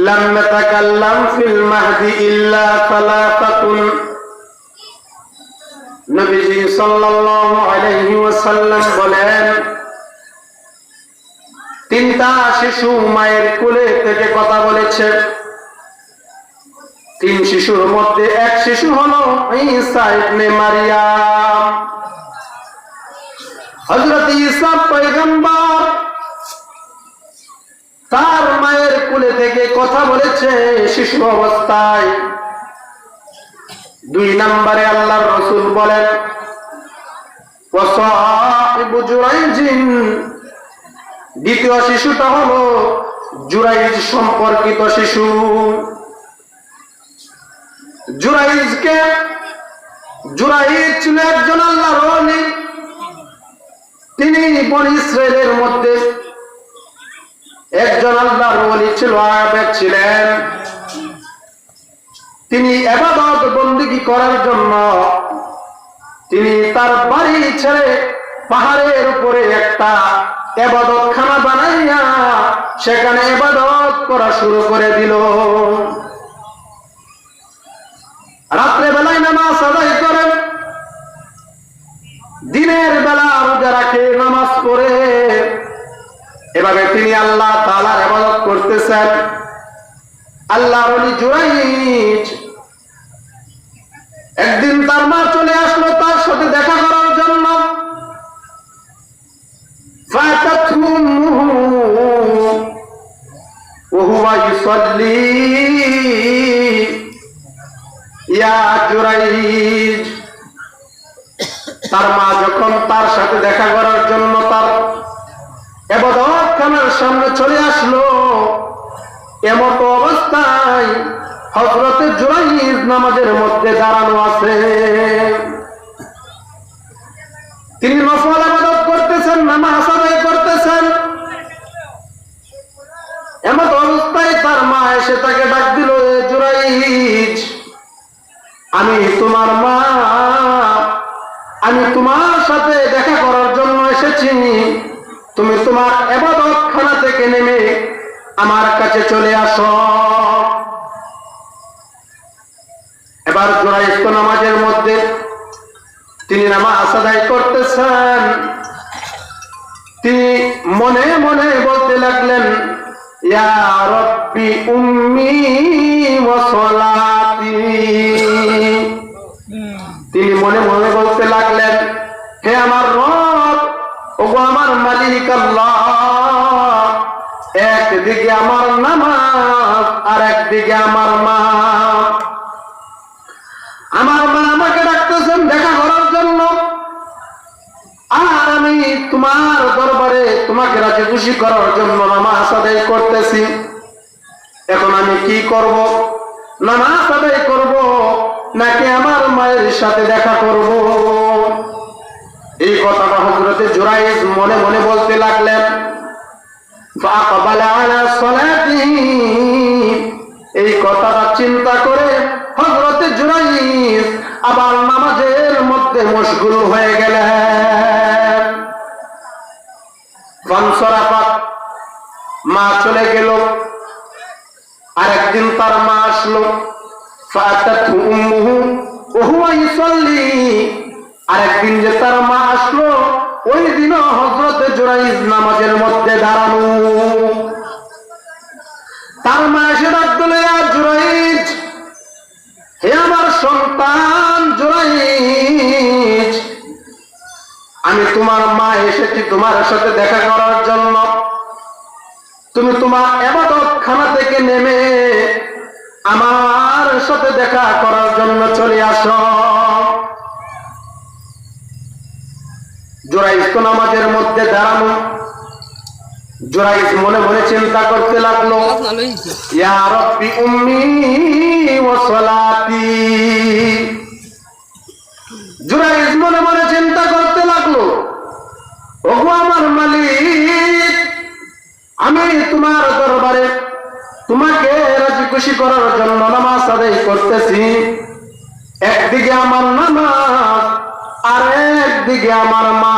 লাম নাতাকাল্লাম ফিল মাহদি ইল্লা সালাসাতুন। নবীজি সাল্লাল্লাহু আলাইহি ওয়াসাল্লাম বলেন, তিনটা শিশু মায়ের কোলে থেকে কথা বলেছে। তিন শিশুর মধ্যে এক শিশু হলো ঈসা ইবনে মারইয়াম। হযরত ঈসা পয়গম্বর তার মায়ের কোলে থেকে কথা বলেছে শিশু অবস্থায়। দুই নম্বরে আল্লাহর রাসূল বলেন, ওয়াসাহিবু জুরাইজিন, দ্বিতীয় শিশুটা হলো জুরাইজ সম্পর্কিত শিশু। জুরাইজ ছিল একজন আল্লাহর ওলি। তিনি বনী ইসরাইলের মধ্যে একজন আল্লাহর ওলি ছিল, আবেদ ছিলেন। তিনি ইবাদত বন্দেগী করার জন্য তিনি তার বাড়ি ছেড়ে পাহাড়ের উপরে একটা ইবাদতখানা বানাইয়া সেখানে ইবাদত করা শুরু করে দিল। রাত্রে বেলায় নামাজ আদায় করেন, দিনের বেলা রোজা রাখে, নামাজ পড়ে। এভাবে তিনি আল্লাহ তাআলার ইবাদত করতেছেন। আল্লাহর ওলি জুরাইজ একদিন তার মা চলে আসলো তার সাথে দেখা করার জন্য। ফাতাতহু ওয়া হুয়া ইউসাল্লি, ইয়া জুরাইজ। তার মা যখন তার সাথে দেখা করার জন্য তার ইবাদতখানার সামনে চলে আসলো, এমত অবস্থায় হযরত জুরাইজ নামাজের মধ্যে দাঁড়ানো আছে। তিনি নফল ইবাদত করতেছেন, নামাজ আদায় করতেছেন। এমত অবস্থায় তার মা এসে তাকে ডাক দিল, এ জুরাইজ, আমি তোমার মা, আমি তোমার সাথে দেখা করার জন্য এসেছি। তুমি তোমার ইবাদতখানা থেকে নেমে আমার কাছে চলে আসো। এবার জুরাইজ তো নামাজের মধ্যে, তিনি নামাজ আদায় করতেছেন। তিনি মনে মনে বলতে লাগলেন, ইয়া রাব্বি উম্মি ওয়া সালাতি। তিনি মনে মনে বলতে লাগলেন, হে আমার রব, ওগো আমার মালিক আল্লাহ, একদিকে আমার নামাজ আর একদিকে আমার মা। আমার মা আমাকে ডাকতেছেন দেখা করার জন্য, আর আমি তোমার দরবারে তোমাকে রাজি খুশি করার জন্য নামাজ আদায় করতেছি। এখন আমি কি করব? নামাজ আদায় করব নাকি আমার মায়ের সাথে দেখা করব? এই কথাটা হযরত জুরাইজ মনে মনে বলতে লাগলেন। ফাআকবালা আলা সালাতিহি, এই কথাটা চিন্তা করে হযরত জুরাইজ আবার নামাজের মধ্যে মশগুল হয়ে গেলেন। ফানসারাফাত, মা চলে গেল। আরেকদিন তার মা আসলো। ফাআতাতহু উম্মুহু ওয়া হুয়া ইউসাল্লি, আরেকদিন যে তার মা আসলো, ওই দিনও হযরত জুরাইজ নামাজের মধ্যে দাঁড়ানো। তার মা এসে ডাক দিল, ইয়া জুরাইজ, হে আমার সন্তান জুরাইজ, আমি তোমার মা এসেছি তোমার সাথে দেখা করার জন্য। তুমি তোমার ইবাদতখানা থেকে নেমে আমার সাথে দেখা করার জন্য চলে আসো। জুরাইজ তো নামাজের মধ্যে দাঁড়ানো। জুরাইজ মনে মনে চিন্তা করতে লাগলো, ইয়া রাব্বি উম্মি ওয়া সালাতি। জুরাইজ মনে মনে চিন্তা করতে লাগলো, ওগো আমার মালিক, আমি তোমার দরবারে তোমাকে রাজি খুশি করার জন্য নামাজ আদায় করতেছি। একদিকে আমার নামাজ আর একদিকে আমার মা।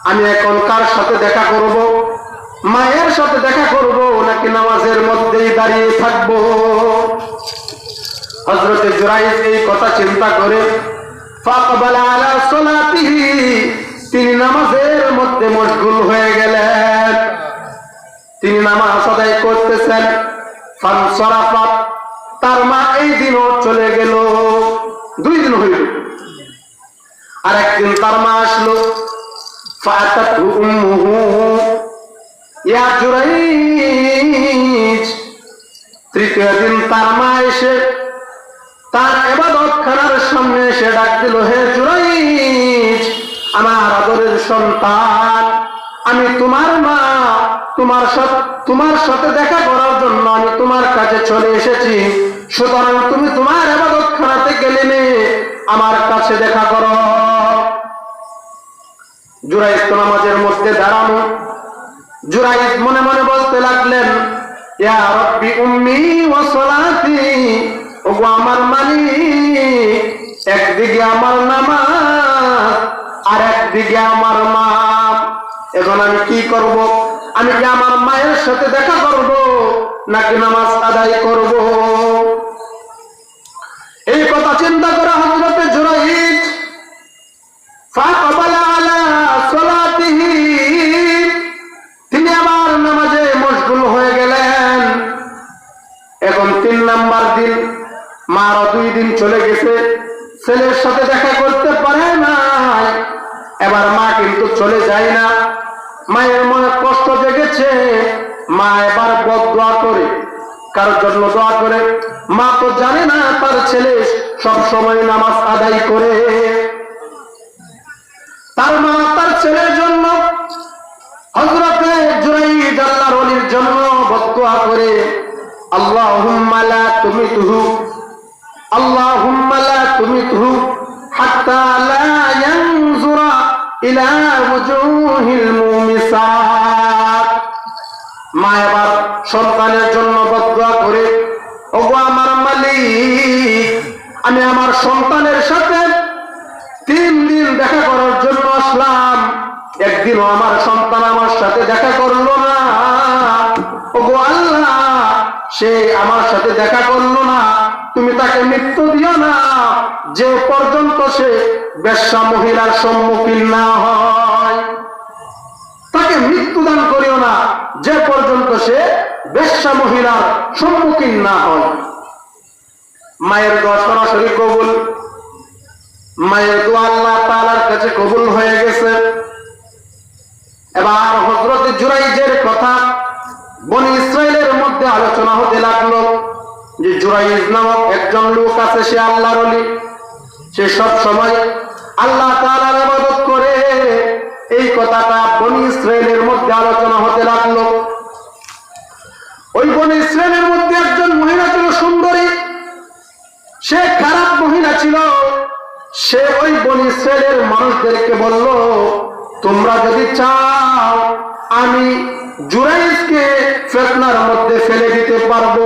আমি এখন কার সাথে দেখা করব? মায়ের সাথে দেখা করব নাকি নামাজের মধ্যেই দাঁড়িয়ে থাকবো? হযরত জুরাইজ এই কথা চিন্তা করে ফাকবালা আলা সালাতিহি, তিনি নামাজের মধ্যে মশগুল হয়ে গেলেন। তিনি নামাজ আদায় করতেছেন। ফানসারাফা, তার মা এই দিনও চলে গেল। 2 দিন হইল। আর একদিন তার মা আসলো। ফাতাতু উম্মুহু, ইয়া জুরাইজ। তৃতীয় দিন তার মা এসে তার ইবাদতখানার সামনে এসে ডাক দিল, হে জুরাইজ, আমার আদরের সন্তান, আমি তোমার মা, তোমার সাথে দেখা করার জন্য আমি তোমার কাছে চলে এসেছি। সুতরাং তুমি তোমার ইবাদতখানাতে গেলে নে, আমার কাছে দেখা করো। জুরাইজ তো নামাজের মধ্যে দাঁড়ানো। জুরাইজ মনে মনে বলতে লাগলেন, ইয়া রাব্বি উম্মি ওয়া সালাতি, ওগো আমার মালিক, একদিকে আমার নামাজ আর একদিকে আমার মা। এখন আমি কি করব? আমি কি আমার মায়ের সাথে দেখা করব নাকি নামাজ আদায় করব? এই কথা চিন্তা করে হযরত জুরাইজ ফাকাবালা আলা সালাতিহি, তিনি আবার নামাজে মশগুল হয়ে গেলেন। এখন 3 নাম্বার দিন, মারও 2 দিন চলে গেছে, ছেলের সাথে দেখা করতে পারে না। এবার মা কিন্তু চলে যায় না। মায়ের মনে কষ্ট জেগেছে। মা এবার বদদোয়া করে, কারোর জন্য দোয়া করে। মা তো জানে না তার ছেলে সব সময় নামাজ আদায় করে। তার মা তার ছেলের জন্য, হযরতে জুরাইজ আল্লাহর ওলির জন্য বদদোয়া করে, আল্লাহুম্মা লা তুমিতহু, আল্লাহুম্মা লা তুমিতহু হাত্তা লা ইয়ানজুরা ইলা ওয়ুজুহিল মুমিসাত। মা এবার সন্তানের জন্য বদদোয়া করে, ওগো আমার মালিক, আমি আমার সন্তানের সাথে 3 দিন দেখা করার জন্য আসলাম, একদিনও আমার সন্তান আমার সাথে দেখা করলো না। ওগো আল্লাহ, সে আমার সাথে দেখা করলো না, তুমি তাকে মৃত্যু দিও না, যে পর্যন্ত সে বেশ্যা মহিলার সম্মুখীন না হয়। তাকে মৃত্যুদান করিও না, যে পর্যন্ত সে বেশ্যা মহিলার সম্মুখীন না হয়। মায়ের দোয়া সরাসরি কবুল। মায়ের দোয়া আল্লাহ তাআলার কাছে কবুল হয়ে গেছে। এবার হযরত জুরাইজের কথা বনি ইসরাইলের মধ্যে আলোচনা হতে লাগলো যে জুরাইজ নামক একজন লোক আছে, সে আল্লাহর ওলি, সে সব সময় আল্লাহ তাআলার ইবাদত করে। এই কথাটা বনি ইসরাইলের মধ্যে আলোচনা হতে লাগলো। ওই বনি ইসরাইলের মধ্যে একজন মহিলা ছিল সুন্দরী, সে খারাপ মহিলা ছিল। সে ওই বনি ইসরাইলের মানুষদেরকে বলল, তোমরা যদি চাও আমি জুরাইজকে ফিতনার মধ্যে ফেলে দিতে পারবো,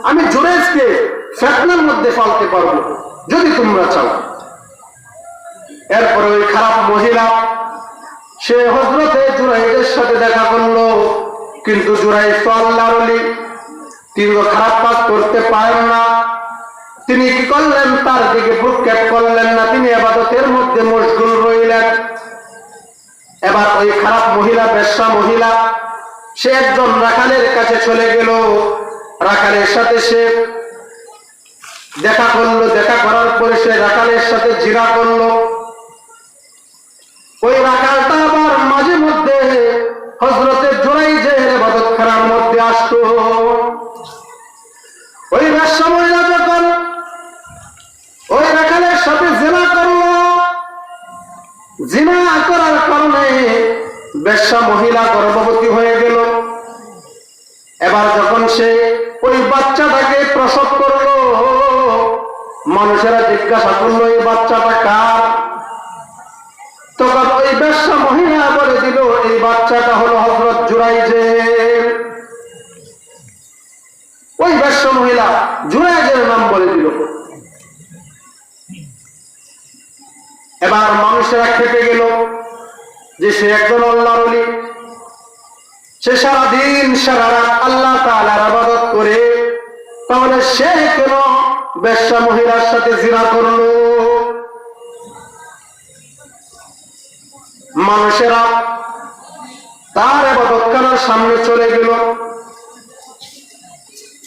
আমি জুরাইজকে ফিতনার মধ্যে ফেলতে পারবো, যদি তোমরা চাও। এরপরে ওই খারাপ মহিলা সে হযরতে জুরাইজের সাথে দেখা করলো। কিন্তু জুরাইজ তো আল্লাহর ওলি, তিনি তো খারাপ কাজ করতে পারেন না। তিনি কি করলেন? তার দিকে ভ্রুক্ষেপ করলেন না, তিনি ইবাদতের মধ্যে মশগুল রইলেন। এবার ওই খারাপ মহিলা, বেশ্যা মহিলা, সে একজন রাখালের কাছে চলে গেল। রাখালের সাথে সে দেখা করলো। দেখা করার পরে সে রাখালের সাথে জিনা করলো। ওই রাখালটা আবার মাঝে মধ্যে হযরতে জুরাইজের ইবাদতখানার মধ্যে আসতো। ওই বেশ্যা মহিলা যখন ওই রাখালের সাথে জিনা করলো, জিনা করার কারণে বেশ্যা মহিলা গর্ভবতী হয়ে গেল। এবার যখন সে ওই বাচ্চাটাকে প্রসব করলো, মানুষেরা জিজ্ঞাসা করলো এই বাচ্চাটা কার? তখন ওই বেশ্যা মহিলা বলে দিল এই বাচ্চাটা হলো হযরত জুরাইজের। ওই বেশ্যা মহিলা জুরাইজের নাম বলে দিল। এবার মানুষেরা খেপে গেল যে সে একজন আল্লাহর ওলি, সে সারাদিন সারা রাত আল্লাহ তাআলার ইবাদত করে, তাহলে সে কেন বেশ্যা মহিলার সাথে জিনা করলো? মানুষেরা তার ইবাদতখানার সামনে চলে গেল,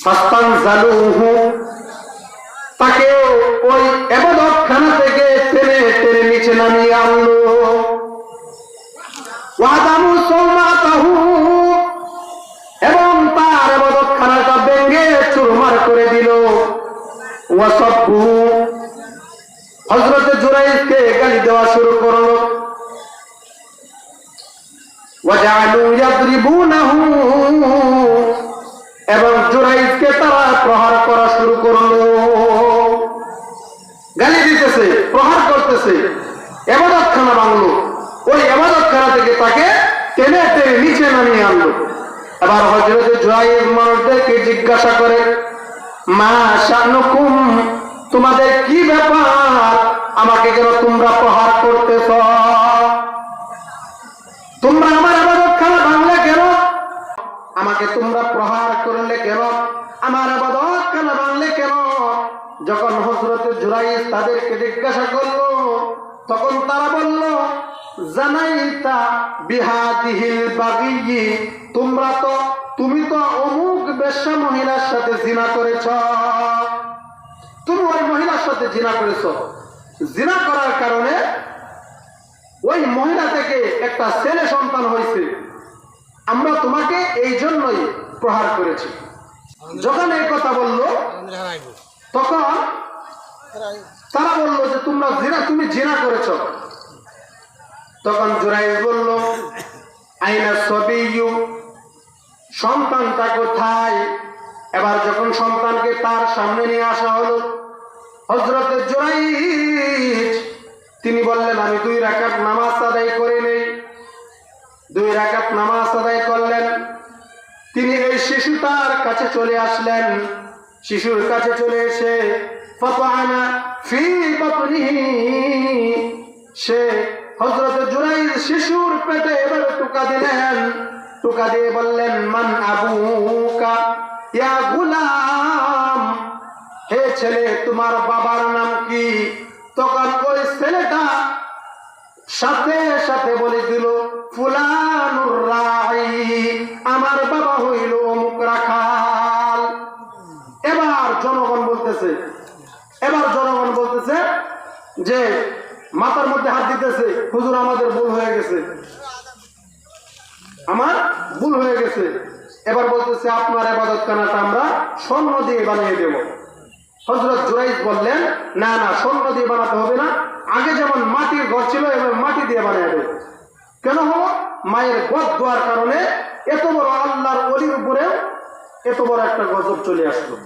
ফাস্তানজালুহু, তাকে ওই ইবাদতখানা থেকে টেনে টেনে নিচে নামিয়ে আনলো। ওয়াদামু সাওমাতাহু, এবং তার ইবাদতখানাটা ভেঙে চুরমার করে দিল। ওয়াসাব্বু, হযরত জুরাইজকে গালি দেওয়া শুরু করলো। ওয়াজআলু ইয়াদরিবুনাহু, এবং জুরাইজকে তারা প্রহার করা শুরু করলো। গালি দিতেছে, প্রহার করতেছে, ইবাদতখানা ভাঙলো। ওই ইবাদতখানা থেকে তাকে টেনে টেনে নিচে নামিয়ে আনলো। এবার হযরত জুরাইজ মানুষদেরকে জিজ্ঞাসা করে, মা শানুকুম, তোমাদের কি ব্যাপার? আমাকে কেন তোমরা প্রহার করতেছ? তোমরা আমার ইবাদতখানা ভাঙলে কেন? আমাকে তোমরা প্রহার করলে কেন? আমার ইবাদতখানা ভাঙলে কেন? যখন হযরত জুরাইজ তাদেরকে জিজ্ঞাসা করলো, তখন তারা বলল, জানাইতা বিহাদিহিল বাগি, তুমি তো অমুক বেশ্যা মহিলার সাথে জিনা করেছ। তুমি ওই মহিলার সাথে জিনা করেছ। জিনা করার কারণে ওই মহিলা থেকে একটা ছেলে সন্তান হয়েছে। আমরা তোমাকে এই জন্যই প্রহার করেছি। যখন এই কথা বলল, তখন তারা বলল যে তুমি জিনা করেছ। তখন জুরাইজ বলল, আইনা সবিয়্যু, সন্তানটা কোথায়? এবার যখন সন্তানকে তার সামনে নিয়ে আসা হলো, হযরত জুরাইজ তিনি বললেন, আমি 2 রাকাত নামাজ আদায় করে নেই। 2 রাকাত নামাজ আদায় করলেন। তিনি এই শিশুটার কাছে চলে আসলেন। শিশুর কাছে চলে এসে ফাতানা ফি বাতনিহি, সে হযরত জুরাইজ শিশুর পেটে এবার টুকা দিলেন। টুকা দিয়ে বললেন, মান আবুকা ইয়া গুলাম, হে ছেলে, তোমার বাবার নাম কি? তখন ওই ছেলেটা সাথে সাথে বলে দিল, ফুলানুর রাই, আমার বাবা হইল অমুক রাখাল। এবার জনগণ বলতেছে যে মাথার মধ্যে হাত দিতেছে, হুজুর আমাদের ভুল হয়ে গেছে, আমার ভুল হয়ে গেছে। এবার বলতেছে, আপনার ইবাদতখানাটা আমরা স্বর্ণ দিয়ে বানিয়ে দেব। হযরত জুরাইজ বললেন, না না, স্বর্ণ দিয়ে বানাতে হবে না, আগে যেমন মাটির ঘর ছিল এবার মাটি দিয়ে বানিয়ে দেব। কেন হলো? মায়ের বদদোয়ার কারণে এত বড় আল্লাহর ওলির উপরে এত বড় একটা গজব চলে আসলো।